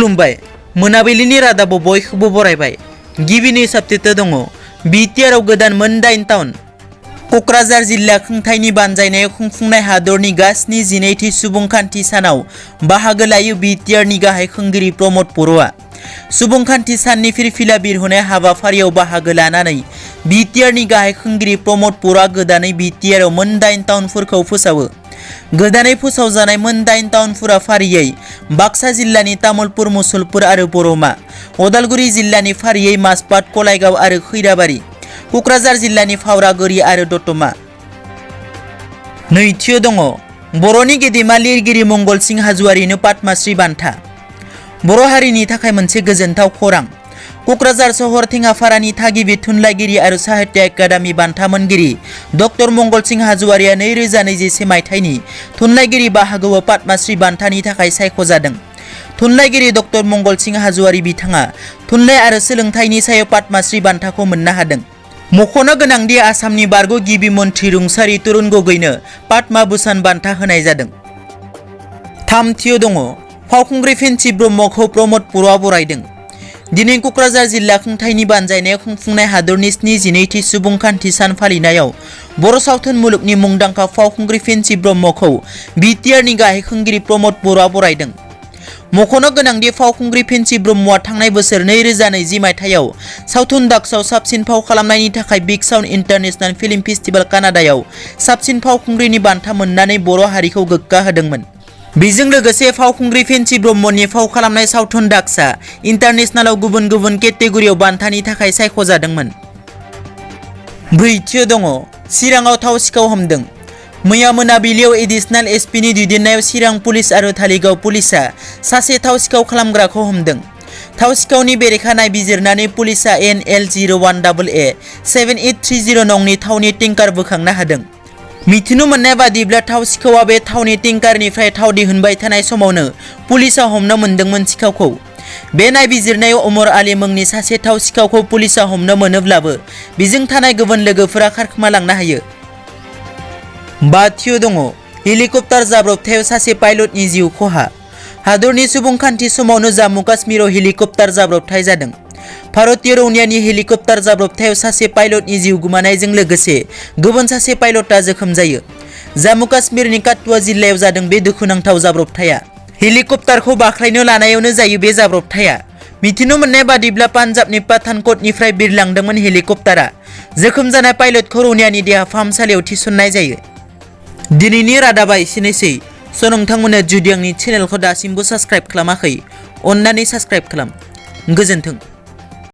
खुलुमबाय मोनाबिलिनि रादाबाव बयखौबो बरायबाय। गिबिनि साबजेक्टआव दङ बिटिआरआव गोदान मोन 8 टाउन। कक्राझार जिल्ला खुंथायनि बानजायनायाव खुंफुंनाय हादरनि गासैनि 12थि सुबुंखान्थि सानाव बाहागो लायो बिटिआरनि गाहाय खुंगिरि प्रमद बर'आ। सुबुंखान्थि साननि फिरफिला बिरहोनाय हाबाफारियाव बाहागो लानानै बिटिआरनि गाहाय खुंगिरि प्रमद बर'आ गोदानै बिटिआरआव मोन 8 टाउनफोरखौ फोसावो। गोदानै फोसावजानाय मोन 8 टाउनफोरा फारियै बाक्सा जिल्लानि तामुलपुर, मुसलपुर आरो बरमा, उदालगुरि जिल्लानि फारियै माजबाद, कलायगाव आरो खैराबारि, कक्राझार जिल्लानि फावरागुरि आरो दतमा। नैथियाव दङ बर'नि गेदेमा लिरगिरि मंगलसिं हाज'वारिनो पद्मश्री बान्था। बर' हारिनि थाखाय मोनसे गोजोनथाव खौरां। कक्राझार सहर टेङापारानि थागिबि थुनलाइगिरि आरो साहित्य एकाडेमि बान्था मोनगिरि डक्टर मंगलसिं हाज'वारिया 2021 मायथाइनि थुनलाइगिरि बाहागोआव पद्मश्री बान्थानि थाखाय सायख'जादों। थुनलाइगिरि डक्टर मंगलसिं हाज'वारि बिथाङा थुनलाइ आरो सोलोंथाइनि सायाव पद्मश्री बान्थाखौ मोननो हादों। मख'नो गोनांदि आसामनि बारग' गिबि मन्थ्रि रुंसारि तरुण गगैनो पद्म भुषण बान्था होनाय जादों। थामथियाव दङ फावखुंग्रि फेन्सि ब्रह्मखौ प्रमद बर'आ बरायदों। दिनै कक्राझार जिल्ला खुंथायनि बानजायनायाव खुंफुंनाय हादरनि 12थि सुबुंखान्थि सान फालिनायाव बर' सावथुन मुलुगनि मुंदांखा फावखुंग्रि फेन्सि ब्रह्मखौ बिटिआरनि गाहाय खुंगिरि प्रमद बर'आ बरायदों। मख'नो गोनांदि फावखुंग्रि फेन्सि ब्रह्मआ थांनाय बोसोर 2020 मायथाइयाव सावथुन दाक्सआव साबसिन फाव खालामनायनि थाखाय big sound international film festival कानाडायाव साबसिन फावखुंग्रिनि बान्था मोननानै बर' हारिखौ गोग्गा होदोंमोन। बेजों लोगोसे फावखुंग्रि फेन्सि ब्रह्मनि फाव खालामनाय सावथुन दाक्सा इन्टारनेशनेलाव गुबुन गुबुन केटेगरियाव बान्थानि थाखाय सायख'जादोंमोन। ब्रैथियाव दङ चिराङाव थाव सिखाव हमदों। मैया मोनाबिलियाव एडिशनेल एसपिनि दैदेननायाव चिरां पुलिस आरो धालिगाव पुलिसआ सासे थाव सिखाव खालामग्राखौ हमदों। थाव सिखावनि बेरेखा नायबिजिरनानै पुलिसआ NL01AA 7830 नंनि थावनि टेंकार बोखांनो हादों। मिथिनो मोननाय बादिब्ला थाव सिखावआ बे थावनि टेंकारनिफ्राय थाव दिहुनबाय थानाय समावनो पुलिसआ हमनो मोनदोंमोन सिखावखौ। बे नायबिजिरनायाव उमर आली मुंनि सासे थाव सिखावखौ पुलिसआ हमनो मोनोब्लाबो बेजों थानाय गुबुन लोगोफोरा खारखोमालांनो हायो। बाथियाव दङ हेलिकप्टार जाब्रबथायाव सासे पाइलटनि जिउ खहा। हादरनि सुबुंखान्थि समावनो जम्मु काश्मीराव हेलिकप्टार जाब्रबथाय जादों। भारतीय रौनियानि हेलिकप्टार जाब्रबथायाव सासे पाइलटनि जिउ गोमानायजों लोगोसे गुबुन सासे पाइलटआ जोखोम जायो। जम्मु काश्मीरनि काठुआ जिल्लायाव जादों बे दुखुनांथाव जाब्रबथाया। हेलिकप्टारखौ बाख्लायनो लानायावनो जायो बे जाब्रबथाया। मिथिनो मोननाय बादिब्ला पान्जाबनि पाठानकटनिफ्राय बिरलांदोंमोन हेलिकप्टारा। जोखोम जानाय पाइलटखौ रौनियानि देहा फाहामसालियाव थिसननाय जायो। दिनैनि रादाबा एसेनोसै। नोंथांमोना जुदि आंनि चेनेलखौ दासिमबो साबस्क्राइब खालामाखै अन्नानै साबस्क्राइब खालाम। गोजोन्थों।